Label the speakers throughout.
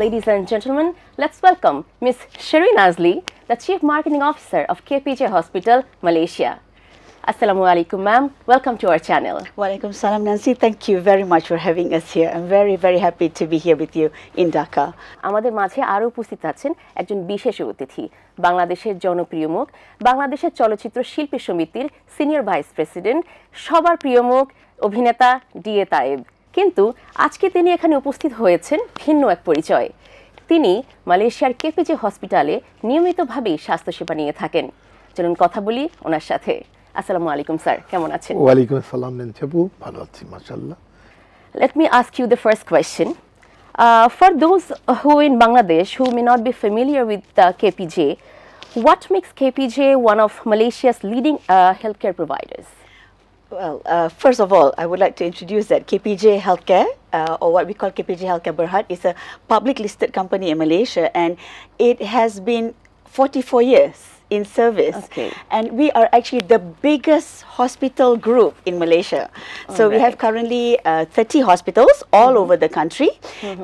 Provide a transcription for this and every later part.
Speaker 1: ladies and gentlemen, let's welcome Ms. Shireen Azli, the Chief Marketing Officer of KPJ Hospital, Malaysia. Assalamu alaikum, ma'am. Welcome to our channel.
Speaker 2: Walaikum salam, Nancy. Thank you very much for having us here. I'm very, very happy to be here with you in Dhaka.
Speaker 1: আমাদের মাঝে আরো উপস্থিত আছেন একজন বিশেষ অতিথি, বাংলাদেশের জনপ্রিয় মুখ, বাংলাদেশের চলচ্চিত্র শিল্পী সমিতির সিনিয়র ভাইস প্রেসিডেন্ট, সবার প্রিয় মুখ, অভিনেতা ডিএ তায়েব। কিন্তু আজকে তিনি এখানে উপস্থিত হয়েছেন ভিন্ন এক পরিচয়। তিনি মালয়েশিয়ার কেপিজে হসপিটালে নিয়মিতভাবেই স্বাস্থ্যসেবা নিয়ে থাকেন। চলুন কথা বলি ওনার সাথে। আসসালামু আলাইকুম স্যার, কেমন আছেন?
Speaker 3: ওয়ালাইকুম আসসালাম নেনচাপু, ভালো আছি মাশাআল্লাহ।
Speaker 1: Let me ask you the first question. For those who in Bangladesh who may not be familiar with KPJ, what makes KPJ one of Malaysia's leading healthcare providers?
Speaker 2: Well, first of all, I would like to introduce that KPJ Healthcare, or what we call KPJ Healthcare Berhad, is a public listed company in Malaysia, and it has been 44 years in service.
Speaker 1: Okay.
Speaker 2: And we are actually the biggest hospital group in Malaysia. So we have currently 30 hospitals all over the country.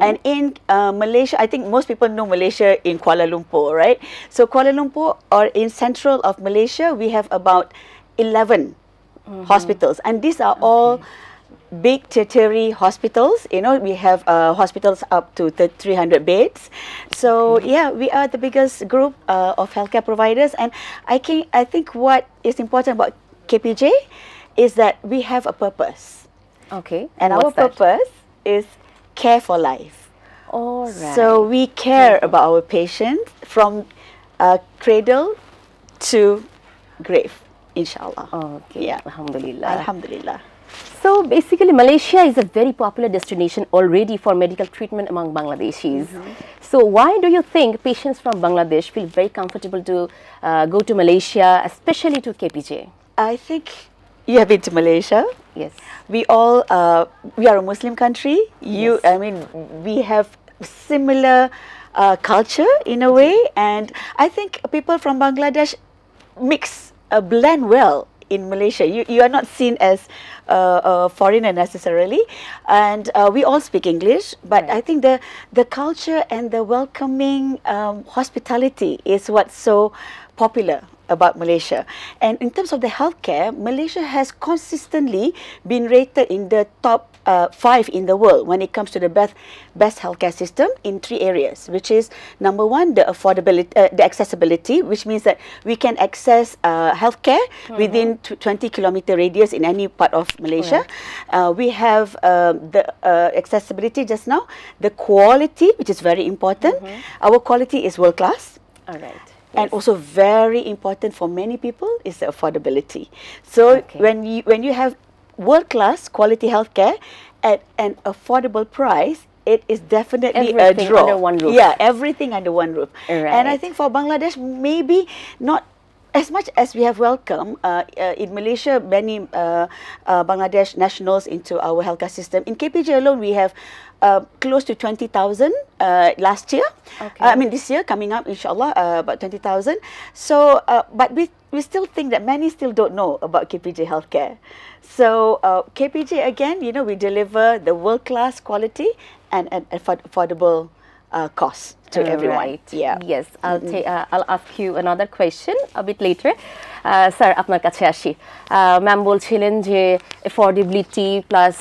Speaker 2: And in Malaysia, I think most people know Malaysia in Kuala Lumpur, right? So Kuala Lumpur, or in central of Malaysia, we have about 11 hospitals, and these are all big tertiary hospitals. You know, we have hospitals up to 300 beds. So yeah, we are the biggest group of healthcare providers, and I think what is important about KPJ is that we have a purpose.
Speaker 1: Okay.
Speaker 2: And our purpose is care for life.
Speaker 1: All right.
Speaker 2: So we care about our patients from cradle to grave, inshallah.
Speaker 1: Okay.
Speaker 2: Yeah.
Speaker 1: Alhamdulillah.
Speaker 2: Alhamdulillah.
Speaker 1: So basically, Malaysia is a very popular destination already for medical treatment among Bangladeshis. So why do you think patients from Bangladesh feel very comfortable to go to Malaysia, especially to KPJ?
Speaker 2: I think you have been to Malaysia.
Speaker 1: Yes.
Speaker 2: We all we are a Muslim country. I mean, we have similar culture in a way, and I think people from Bangladesh blend well in Malaysia. You are not seen as a foreigner necessarily, and we all speak English, but I think the culture and the welcoming hospitality is what's so popular about Malaysia. And in terms of the healthcare, Malaysia has consistently been rated in the top 5 in the world when it comes to the best healthcare system in 3 areas, which is number 1, the affordability, the accessibility, which means that we can access healthcare within 20-kilometer radius in any part of Malaysia. We have the accessibility just now, the quality, which is very important. Our quality is world class.
Speaker 1: All right.
Speaker 2: And also very important for many people is the affordability. So when you have world-class quality healthcare at an affordable price, it is definitely
Speaker 1: everything
Speaker 2: a draw.
Speaker 1: under one roof.
Speaker 2: Yeah, everything under one roof.
Speaker 1: Right.
Speaker 2: And I think for Bangladesh, maybe not as much as we have welcomed in Malaysia many Bangladesh nationals into our healthcare system. In KPJ alone, we have close to 20,000 last year.
Speaker 1: Okay.
Speaker 2: I mean, this year coming up, inshallah, about 20,000. So, but we still think that many still don't know about KPJ healthcare. So, KPJ again, you know, we deliver the world-class quality and affordable cost to everyone.
Speaker 1: Right.
Speaker 2: Yeah.
Speaker 1: Yes, I'll ask you another question a bit later. Sir, আপনার কাছে আসি। Ma'am বলছিলেন যে affordability plus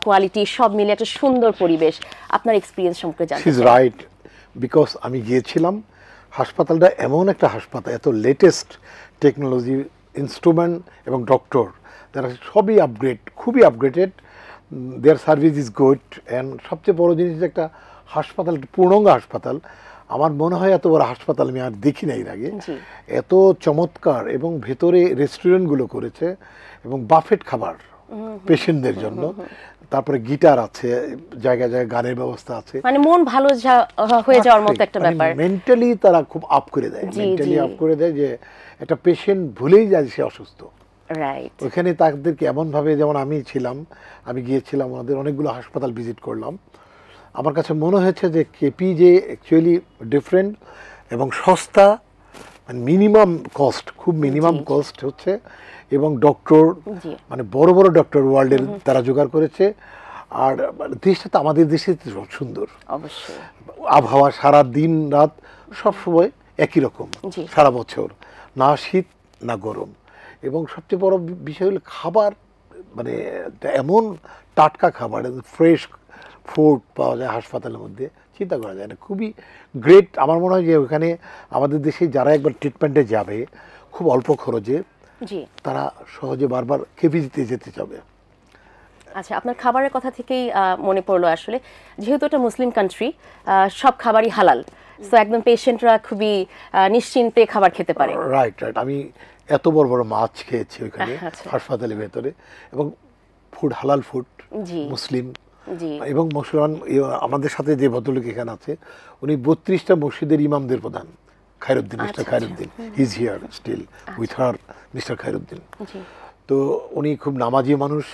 Speaker 1: quality সব মিলে একটা সুন্দর পরিবেশ। আপনার এক্সপিরিয়েন্স সম্পর্কে জানতে চাই।
Speaker 3: ইজ রাইট, বিকজ আমি গিয়েছিলাম, হাসপাতালটা এমন একটা হাসপাতাল, এত লেটেস্ট টেকনোলজি, ইনস্ট্রুমেন্ট এবং ডক্টর, তারা সবই খুবই upgraded. There service is good, and সবচেয়ে বড় জিনিস যে একটা হাসপাতাল, পূর্ণাঙ্গ হাসপাতাল। আমার মনে হয় এত বড় হাসপাতাল আমি আর দেখি নাই এর আগে। এত চমৎকার, এবং ভেতরে রেস্টুরেন্টগুলো করেছে এবং বাফেট খাবার পেশেন্টদের জন্য। তারপরে গিটার আছে, জায়গায় জায়গায় গানের ব্যবস্থা আছে,
Speaker 1: মানে মন ভালো হয়ে যাওয়ার মতো একটা ব্যাপার।
Speaker 3: মেন্টালি তারা খুব আপ করে দেয়, যে একটা পেশেন্ট ভুলেই যায় সে অসুস্থ।
Speaker 1: রাইট।
Speaker 3: ওখানে তাদেরকে এমনভাবে, যেমন আমি গিয়েছিলাম, ওনাদের অনেকগুলো হাসপাতাল ভিজিট করলাম। আমার কাছে মনে হয়েছে যে কেপিজে অ্যাকচুয়ালি ডিফারেন্ট এবং সস্তা, মানে মিনিমাম কস্ট, খুব মিনিমাম কস্ট হচ্ছে, এবং ডক্টর মানে বড় বড় ডক্টর ওয়ার্ল্ডের তারা জোগাড় করেছে। আর দেশটা তো আমাদের দেশে সব সুন্দর,
Speaker 1: অবশ্যই।
Speaker 3: আবহাওয়া সারা দিন রাত সবসময় একই রকম,
Speaker 1: জি।
Speaker 3: সারা বছর না শীত না গরম। এবং সবচেয়ে বড় বিষয় হলো খাবার, মানে এমন টাটকা খাবার, ফ্রেশ ফুড পাওয়া যায় হাসপাতালের মধ্যে, চিন্তা করা যায় না। খুবই গ্রেট। আমার মনে হয় যে ওখানে আমাদের দেশে যারা একবার ট্রিটমেন্টে যাবে খুব অল্প খরচে,
Speaker 1: জি।
Speaker 3: তারা সহজে বারবার কেপিজিতে যেতে যাবে।
Speaker 1: আচ্ছা, আপনার খাবারের কথা থেকেই মনে পড়লো আসলে, যেহেতু এটা মুসলিম কান্ট্রি, সব খাবারই হালাল, সো একদম পেশেন্টরা খুবই নিশ্চিন্তে খাবার খেতে পারে।
Speaker 3: Right right. আমি এত বড় বড় মাছ খেয়েছি ওইখানে
Speaker 1: আচ্ছা।
Speaker 3: হাসপাতালের ভেতরে, এবং ফুড হালাল ফুড,
Speaker 1: জি।
Speaker 3: মুসলিম
Speaker 1: জি।
Speaker 3: এবং মুসলমান। আমাদের সাথে যে ভদ্রলোক এখানে আছে উনি 32টা মসজিদের ইমামদের প্রধান, Khairuddin, mister Khairuddin. He is here still with her, mister Khairuddin.
Speaker 1: জি।
Speaker 3: তো উনি খুব নামাজি মানুষ,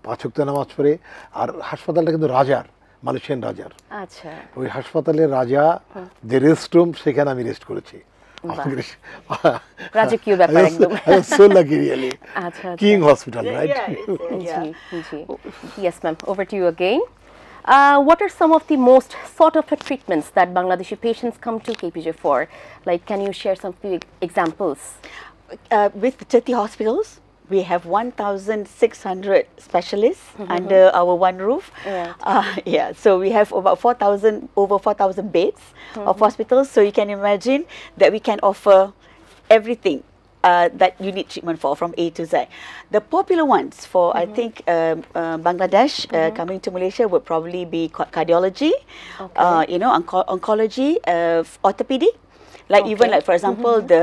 Speaker 3: 5 ওয়াক্ত নামাজ পড়ে। আর হাসপাতালটা কিন্তু রাজার, মালয়েশিয়ান রাজার।
Speaker 1: আচ্ছা।
Speaker 3: ওই হাসপাতালের রাজা যে রেস্ট রুম, সেখানে আমি রেস্ট করেছি।
Speaker 1: রাজকীয় ব্যাপার একদম।
Speaker 3: So lucky really.
Speaker 1: আচ্ছা।
Speaker 3: King hospital, right?
Speaker 1: G, G. Yes, ma'am. Over to you again. What are some of the most sought after treatments that Bangladeshi patients come to KPJ for? Like, can you share some few examples?
Speaker 2: With 30 hospitals, we have 1,600 specialists under our one roof. Yeah, so we have about over 4,000 beds of hospitals. So you can imagine that we can offer everything that you need treatment for, from A to Z. The popular ones for, I think, Bangladesh coming to Malaysia would probably be cardiology, oncology, orthopedic. Like even like for example the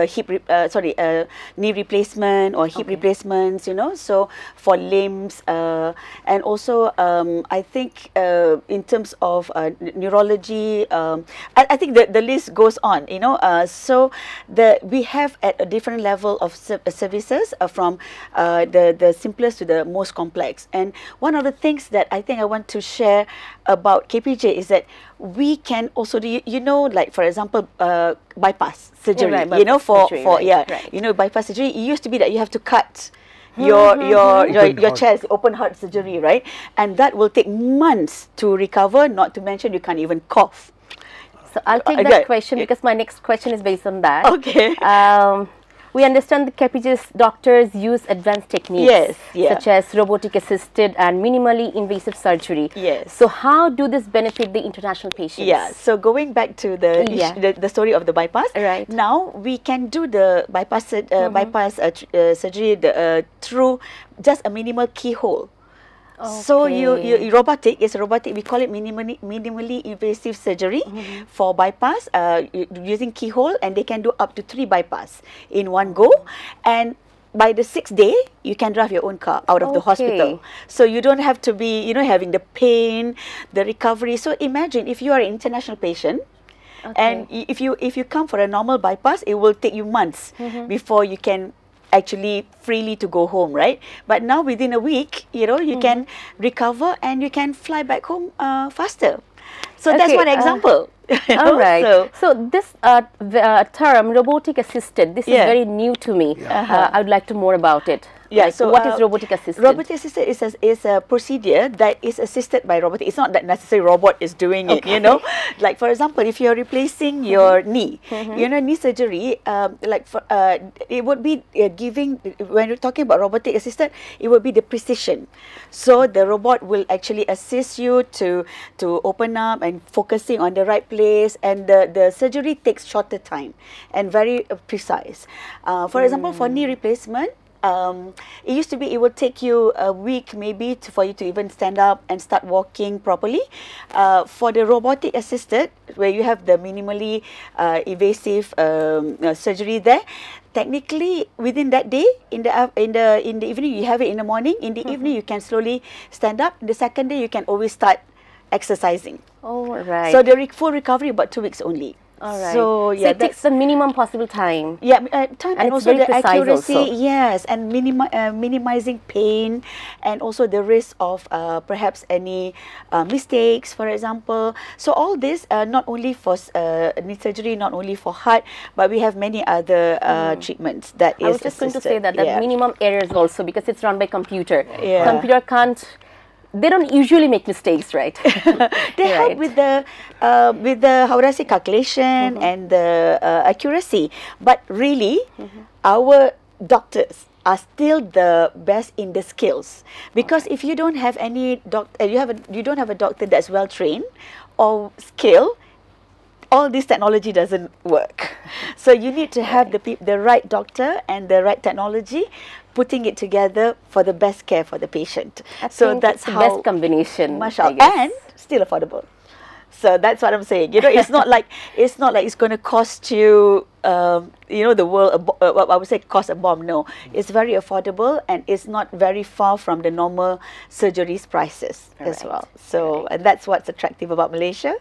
Speaker 2: knee replacement or hip replacements, so for limbs, and also I think in terms of neurology, I think the list goes on, so we have at a different level of services from the simplest to the most complex. And one of the things that I think I want to share about KPJ is that we can also do, like for example, bypass surgery,
Speaker 1: Right, bypass surgery, right.
Speaker 2: Bypass surgery, it used to be that you have to cut your chest, open heart surgery, right? And that will take months to recover, not to mention you can't even cough.
Speaker 1: So I'll take that question because my next question is based on that.
Speaker 2: Okay.
Speaker 1: We understand the KPJ's doctors use advanced techniques such as robotic assisted and minimally invasive surgery.
Speaker 2: Yes.
Speaker 1: So how do this benefit the international patients?
Speaker 2: Yeah. So going back to the story of the bypass.
Speaker 1: Right.
Speaker 2: Now we can do the bypass surgery through just a minimal keyhole.
Speaker 1: Okay.
Speaker 2: So robotic, we call it minimally invasive surgery for bypass using keyhole, and they can do up to 3 bypass in one go. And by the 6th day, you can drive your own car out of the hospital. So you don't have to be, having the pain, the recovery. So imagine if you are an international patient, and if you come for a normal bypass, it will take you months before you can actually freely to go home, right? But now within a week, you can recover and you can fly back home faster. So that's one example.
Speaker 1: All right. So this term robotic assisted, this is very new to me. I would like to more about it.
Speaker 2: Yeah. So
Speaker 1: what is robotic assisted?
Speaker 2: Robotic assisted is a procedure that is assisted by robotic. It's not that necessarily robot is doing it. Like for example, if you're replacing your knee, knee surgery, it would be giving, when you're talking about robotic assisted, it would be the precision. So the robot will actually assist you to open up and focusing on the right place, and the surgery takes shorter time and very precise. For example, for knee replacement, it used to be it would take you a week maybe for you to even stand up and start walking properly. For the robotic assisted, where you have the minimally invasive surgery there, technically within that day, in the evening you have it in the morning, in the evening you can slowly stand up. The second day you can always start exercising.
Speaker 1: Oh, right.
Speaker 2: So the full recovery about 2 weeks only.
Speaker 1: All right.
Speaker 2: So
Speaker 1: it takes the minimum possible time.
Speaker 2: Yeah, time and also the accuracy.
Speaker 1: Also.
Speaker 2: Yes, and minimizing pain, and also the risk of perhaps any mistakes, for example. So all this not only for knee surgery, not only for heart, but we have many other treatments that is.
Speaker 1: I was just going to say that minimum errors also, because it's run by computer. Computer can't they don't usually make mistakes, right?
Speaker 2: They help with the how would I say calculation and the accuracy. But really, our doctors are still the best in the skills, because if you don't have any you don't have a doctor that's well trained or skilled, all this technology doesn't work. So you need to have the right doctor and the right technology, putting it together for the best care for the patient. So that's
Speaker 1: the
Speaker 2: how
Speaker 1: best combination,
Speaker 2: mashallah, and still affordable. So that's what I'm saying. You know, it's not like it's going to cost you, you know, the world. I would say cost a bomb. No, it's very affordable, and it's not very far from the normal surgeries prices as well. So and that's what's attractive about Malaysia.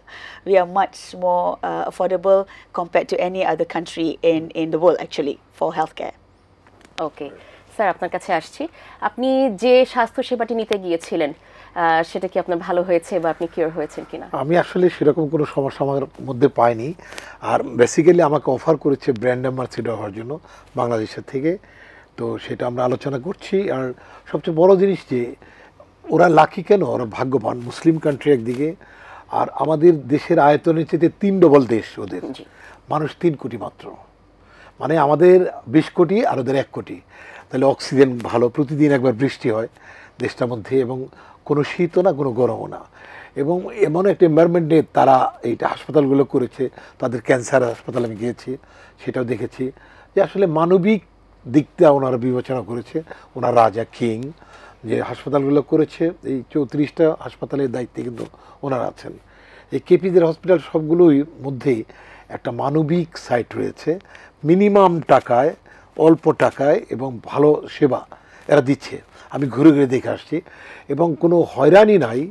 Speaker 2: We are much more affordable compared to any other country in the world actually for healthcare.
Speaker 1: Okay, sir আপনার কাছে আসছি। আপনি যে স্বাস্থ্য সেবাটি নিতে গিয়েছিলেন সেটা কি আপনার ভালো হয়েছে বা আপনি কিওর হয়েছেন কিনা?
Speaker 3: আমি আসলে সেরকম কোনো সমস্যা আমার মধ্যে পাইনি। আর বেসিক্যালি আমাকে অফার করেছে ব্র্যান্ড অ্যাম্বাসেডর হওয়ার জন্য বাংলাদেশের থেকে, তো সেটা আমরা আলোচনা করছি। আর সবচেয়ে বড় জিনিস যে ওরা লাকি কেন, ওরা ভাগ্যবান, মুসলিম কান্ট্রি একদিকে, আর আমাদের দেশের আয়তনের চেয়ে 3 ডবল দেশ ওদের, মানুষ 3 কোটি মাত্র, মানে আমাদের 20 কোটি আর ওদের 1 কোটি। তাহলে অক্সিজেন ভালো, প্রতিদিন একবার বৃষ্টি হয় দেশটার মধ্যে, এবং কোনো শীতও না কোনো গরমও না, এবং এমন একটা এনভায়রনমেন্ট নিয়ে তারা এইটা হাসপাতালগুলো করেছে। তাদের ক্যান্সার হাসপাতাল আমি গিয়েছি, সেটাও দেখেছি যে আসলে মানবিক দিকটা ওনারা বিবেচনা করেছে। ওনার রাজা কিং যে হাসপাতালগুলো করেছে, এই 34টা হাসপাতালের দায়িত্বে কিন্তু ওনারা আছেন। এই কেপিজের হসপিটাল সবগুলোই মধ্যেই একটা মানবিক সাইট রয়েছে, মিনিমাম টাকায়, অল্প টাকায় এবং ভালো সেবা এরা দিচ্ছে। আমি ঘুরে ঘুরে দেখে আসছি, এবং কোনো হয়রানি নাই,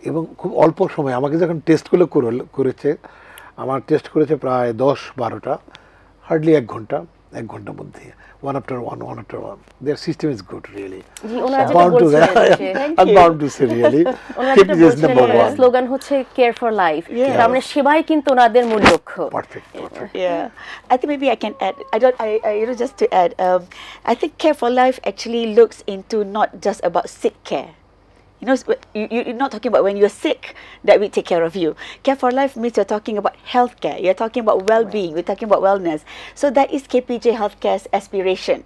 Speaker 3: এবং খুব অল্প সময় আমাকে যখন টেস্টগুলো করেছে, আমার টেস্ট করেছে প্রায় 10-12টা, হার্ডলি 1 ঘন্টার মধ্যে, one after one. Their system is good, really. I'm bound to say, really. KPJ is number one.
Speaker 1: Slogan হচ্ছে কেয়ার ফর লাইফ, তার মানে সেবাই কিন্তু ওনাদের মূল লক্ষ্য।
Speaker 3: Perfect.
Speaker 2: Yeah, I think maybe I can add. You know, just to add, I think Care for Life actually looks into not just about sick care. You know, you're not talking about when you're sick that we take care of you. Care for Life means you're talking about healthcare. You're talking about well-being. We're talking about wellness. So that is KPJ Healthcare's aspiration.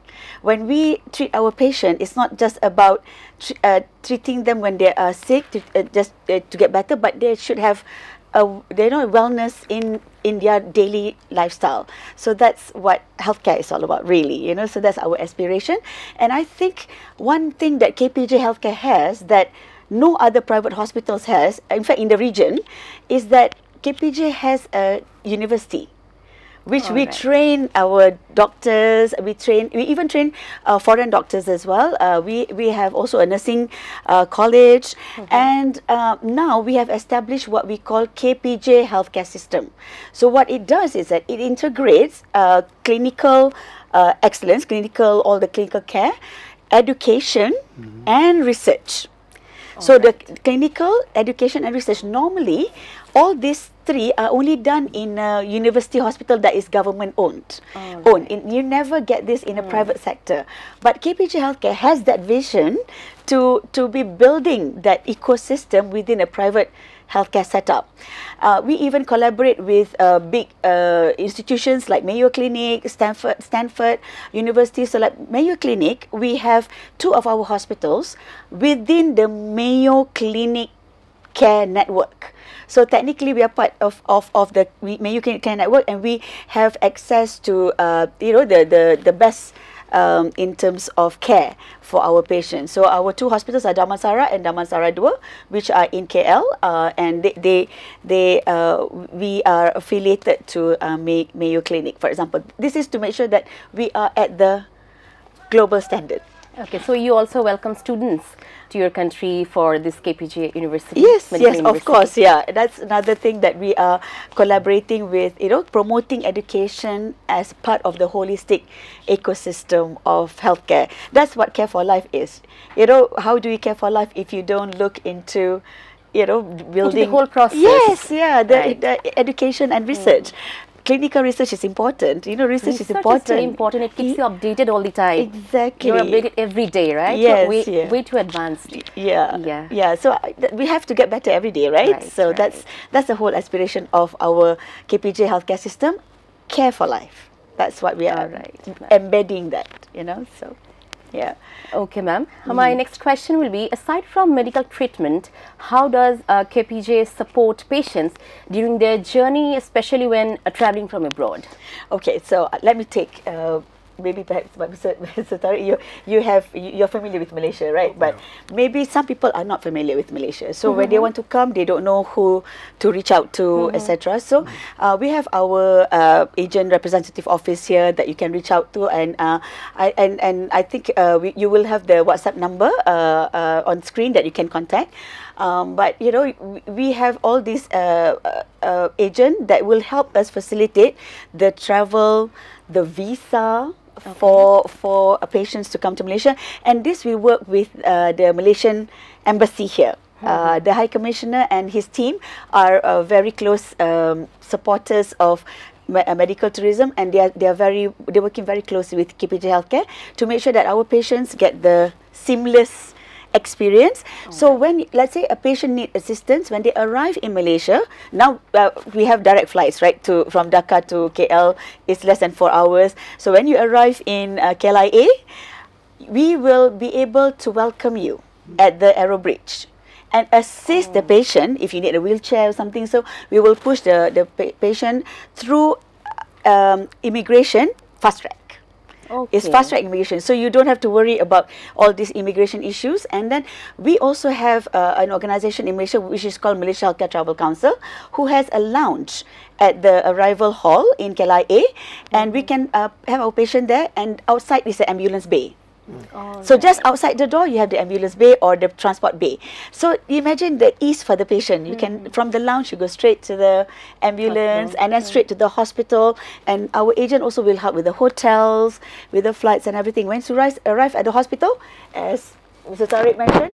Speaker 2: When we treat our patient, it's not just about treating them when they are sick to get better, but they should have wellness in their daily lifestyle. So that's what healthcare is all about, really. You know, so that's our aspiration. And I think one thing that KPJ Healthcare has that no other private hospitals has, in fact in the region, is that KPJ has a university, which we train our doctors. We even train foreign doctors as well. We have also a nursing college, and now we have established what we call KPJ Healthcare System. So what it does is that it integrates clinical excellence, all the clinical care, education, and research. So the clinical, education, and research, normally all these 3 are only done in a university hospital that is government owned. You never get this in a private sector. But KPJ Healthcare has that vision to be building that ecosystem within a private healthcare setup. We even collaborate with big institutions like Mayo Clinic, Stanford University. So like Mayo Clinic, we have 2 of our hospitals within the Mayo Clinic Care Network. So technically, we are part of the Mayo Clinic Care Network, and we have access to you know, the best in terms of care for our patients. So our 2 hospitals are Damansara and Damansara 2, which are in KL, and we are affiliated to Mayo Clinic, for example. This is to make sure that we are at the global standard.
Speaker 1: Okay, so you also welcome students to your country for this KPJ University?
Speaker 2: Yes, of course, yeah. That's another thing that we are collaborating with, you know, promoting education as part of the holistic ecosystem of healthcare. That's what Care for Life is. You know, how do you care for life if you don't look into, you know, building
Speaker 1: the whole process?
Speaker 2: Yes, yeah, the education and research. clinical research is important. You know, research is important.
Speaker 1: Is very important. It keeps you updated all the time.
Speaker 2: Exactly.
Speaker 1: You're updated every day, right?
Speaker 2: Yes,
Speaker 1: You're way too advanced.
Speaker 2: Yeah. So we have to get better every day, right? So that's the whole aspiration of our KPJ healthcare system, care for life. That's what we are embedding that, you know. So, yeah.
Speaker 1: Okay, ma'am. My next question will be, aside from medical treatment, how does KPJ support patients during their journey, especially when traveling from abroad?
Speaker 2: Okay, so let me take maybe perhaps Mr. Tariq, you're familiar with Malaysia, right? But maybe some people are not familiar with Malaysia. So when they want to come, they don't know who to reach out to, etc. So we have our agent representative office here that you can reach out to, and I think you will have the WhatsApp number on screen that you can contact. But you know, we have all these agent that will help us facilitate the travel, the visa for patients to come to Malaysia, and this we work with the Malaysian embassy here. The High Commissioner and his team are very close supporters of medical tourism, and they're working very closely with KPJ Healthcare to make sure that our patients get the seamless experience. So when, let's say, a patient needs assistance when they arrive in Malaysia, now we have direct flights, right, from Dhaka to KL. It's less than 4 hours. So when you arrive in KLIA, we will be able to welcome you at the Aero Bridge and assist the patient if you need a wheelchair or something. So we will push the patient through immigration fast track. It's fast track immigration, so you don't have to worry about all these immigration issues. And then we also have an organization in Malaysia which is called Malaysia Healthcare Travel Council, who has a lounge at the arrival hall in KLIA, and we can have our patient there, and outside is the ambulance bay. So just outside the door you have the ambulance bay or the transport bay. So imagine the ease for the patient. You can, from the lounge, you go straight to the ambulance and then straight to the hospital, and our agent also will help with the hotels, with the flights and everything. Once you arrive at the hospital, as Mr. Tariq mentioned,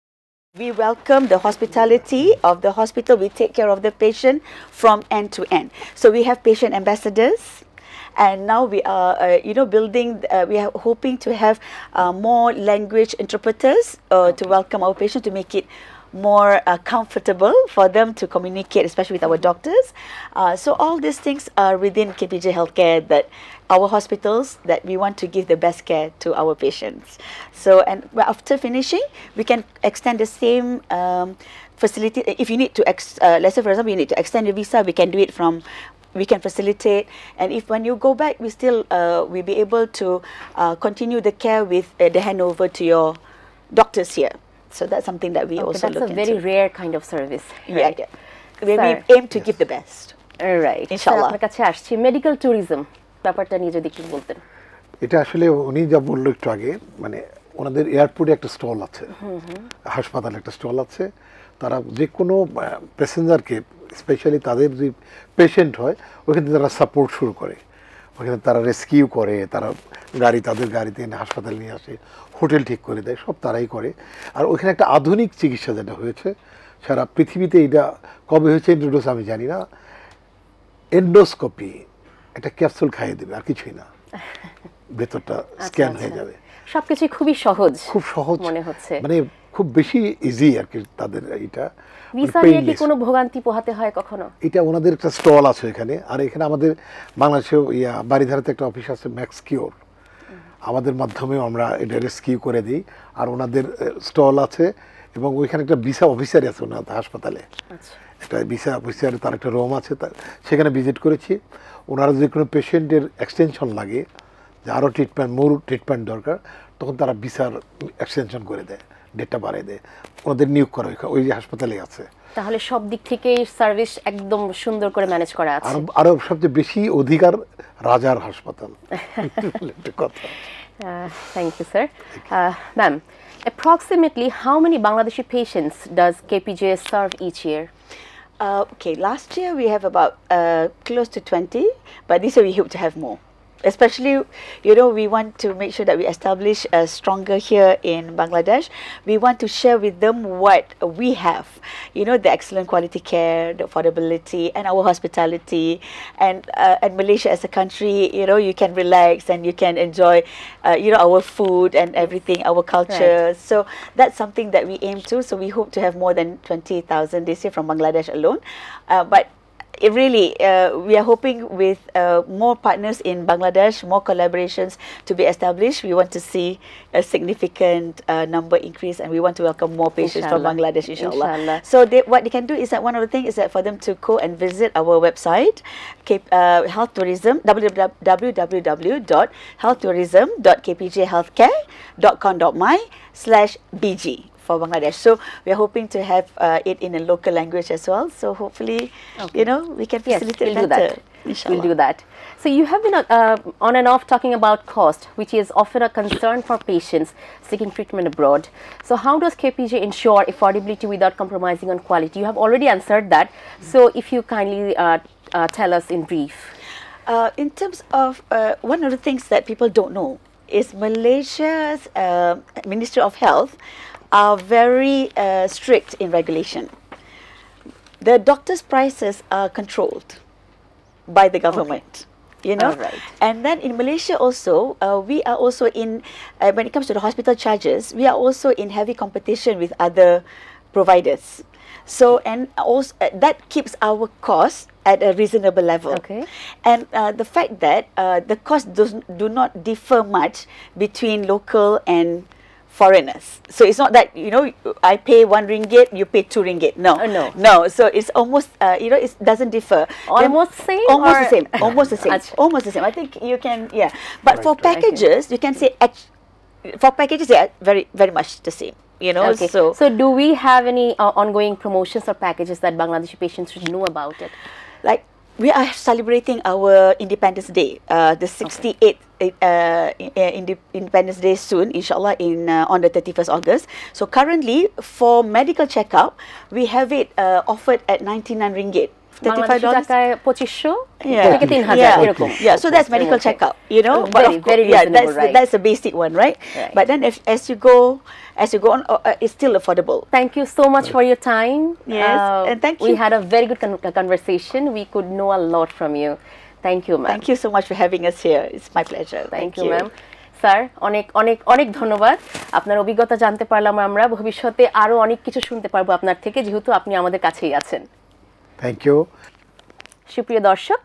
Speaker 2: we welcome the hospitality of the hospital. We take care of the patient from end to end. So we have patient ambassadors. And now we are, building. We are hoping to have more language interpreters to welcome our patients, to make it more comfortable for them to communicate, especially with our doctors. So all these things are within KPJ Healthcare, that our hospitals, that we want to give the best care to our patients. So, and after finishing, we can extend the same facility. If you need to, let's say for example, you need to extend your visa, we can do it from. We can facilitate, and if when you go back, we still we'll be able to continue the care with the handover to your doctors here. So that's something that we also look into.
Speaker 1: That's a very rare kind of service.
Speaker 2: Right? Yeah. We aim to give the best.
Speaker 1: Right.
Speaker 2: Inshallah.
Speaker 1: Medical tourism ব্যাপারটা নিয়ে যদি একটু বলতেন।
Speaker 3: এটা আসলে উনি যা বললো একটু আগে, মানে ওনাদের এয়ারপোর্টে একটা স্টল আছে, হাসপাতালে একটা স্টল আছে। তারা যে কোনো প্যাসেঞ্জারকে, স্পেশালি তাদের যে পেশেন্ট হয়, ওখানে তারা সাপোর্ট শুরু করে, ওখানে তারা রেস্কিউ করে, তারা তাদের গাড়িতে এনে হাসপাতালে নিয়ে আসে, হোটেল ঠিক করে দেয়, সব তারাই করে। আর ওখানে একটা আধুনিক চিকিৎসা যেটা হয়েছে সারা পৃথিবীতে, এটা কবে হয়েছে ইন্ট্রোডিউস আমি জানি না, এন্ডোস্কোপি, একটা ক্যাপসুল খাইয়ে দেবে, আর কিছুই না, ভেতরটা স্ক্যান হয়ে যাবে।
Speaker 1: সবকিছু খুবই সহজ,
Speaker 3: খুব সহজ
Speaker 1: মনে হচ্ছে,
Speaker 3: মানে খুব বেশি ইজি আর কি তাদের। এটা
Speaker 1: ভিসা নিয়ে কি কোনো ভোগান্তি পোহাতে হয় কখনো? এটা
Speaker 3: ওনাদের একটা স্টল আছে এখানে, আর এখানে আমাদের বাংলাদেশে বাড়িধারাতে একটা অফিস আছে ম্যাক্স কিওর, আমাদের মাধ্যমেও আমরা এটা রেস্কিউ করে দিই। আর ওনাদের স্টল আছে, এবং ওইখানে একটা ভিসা অফিসার আছে ওনাদের হাসপাতালে, একটা ভিসা অফিসার, তার একটা রুম আছে, সেখানে ভিজিট করেছি। ওনারা যে কোনো পেশেন্টের এক্সটেনশন লাগে, যে আরও মোর ট্রিটমেন্ট দরকার, তখন তারা ভিসার এক্সটেনশন করে দেয়, ডেটটা বাড়িয়ে দেয়, ওনাদের নিয়োগ করা ওই যে হাসপাতালে আছে।
Speaker 1: তাহলে সব দিক থেকেই সার্ভিস একদম সুন্দর করে ম্যানেজ করা আছে।
Speaker 3: আরো সবচেয়ে বেশি অধিকার রাজার হাসপাতাল।
Speaker 1: Thank you, sir. Ma'am, approximately how many Bangladeshi patients does KPJ serve each year?
Speaker 2: Okay, last year we have about close to 20, but this year we hope to have more. especially, we want to make sure that we establish stronger here in Bangladesh. We want to share with them what we have, the excellent quality care, the affordability, and our hospitality, and Malaysia as a country, you can relax and you can enjoy, our food and everything, our culture.
Speaker 1: Right.
Speaker 2: So that's something that we aim to. So we hope to have more than 20,000 this year from Bangladesh alone. But really, we are hoping with more partners in Bangladesh, more collaborations to be established. We want to see a significant number increase, and we want to welcome more patients from Bangladesh, inshallah. So what they can do is that one of the things is that for them to go and visit our website, health tourism, www.healthtourism.kpjhealthcare.com.my/BG. for Bangladesh. So we are hoping to have it in a local language as well. So hopefully, we can facilitate
Speaker 1: we'll
Speaker 2: better.
Speaker 1: We'll do that. So you have been on and off talking about cost, which is often a concern for patients seeking treatment abroad. So how does KPJ ensure affordability without compromising on quality? You have already answered that. So if you kindly tell us in brief.
Speaker 2: In terms of one of the things that people don't know is Malaysia's Ministry of Health are very strict in regulation. The doctors' prices are controlled by the government,
Speaker 1: Right.
Speaker 2: And then in Malaysia also, we are also in, when it comes to the hospital charges, we are also in heavy competition with other providers. So, and also that keeps our costs at a reasonable level.
Speaker 1: Okay.
Speaker 2: And the fact that the costs do not differ much between local and foreigners. So it's not that, I pay RM1, you pay RM2. No. No. So it's almost, it doesn't differ.
Speaker 1: Almost same?
Speaker 2: Almost the same. Almost the same. Almost the same. I think you can, yeah. But for packages, you can say, for packages, they are very, very much the same.
Speaker 1: Okay. So do we have any ongoing promotions or packages that Bangladeshi patients should know about it?
Speaker 2: Like, we are celebrating our Independence Day, the 68th Independence Day soon, inshallah, on the 31st August. So currently, for medical checkup, we have it offered at RM99.
Speaker 1: $25?
Speaker 2: Yeah, so that's medical checkup,
Speaker 1: Very reasonable, right?
Speaker 2: That's the basic one, right? But then as you go on, it's still affordable.
Speaker 1: Thank you so much for your time.
Speaker 2: Yes, and thank you.
Speaker 1: We had a very good conversation. We could know a lot from you. Thank you, ma'am.
Speaker 2: Thank you so much for having us here. It's my pleasure.
Speaker 1: Thank you, ma'am. Sir অনেক ধন্যবাদ। আপনার অভিজ্ঞতা জানতে পারলাম আমরা, ভবিষ্যতে আরো অনেক কিছু শুনতে পারবো আপনার থেকে, যেহেতু আপনি আমাদের কাছেই আছেন।
Speaker 3: Thank you.
Speaker 1: সুপ্রিয় দর্শক,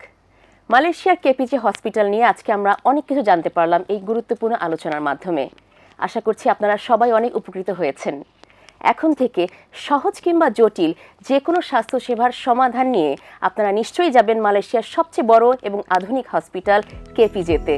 Speaker 1: মালয়েশিয়ার কেপিজে হসপিটাল নিয়ে আজকে আমরা অনেক কিছু জানতে পারলাম এই গুরুত্বপূর্ণ আলোচনার মাধ্যমে। আশা করছি আপনারা সবাই অনেক উপকৃত হয়েছেন। এখন থেকে সহজ কিংবা জটিল যে কোনো স্বাস্থ্যসেবার সমাধান নিয়ে আপনারা নিশ্চয়ই যাবেন মালয়েশিয়ার সবচেয়ে বড় এবং আধুনিক হসপিটাল কেপিজেতে।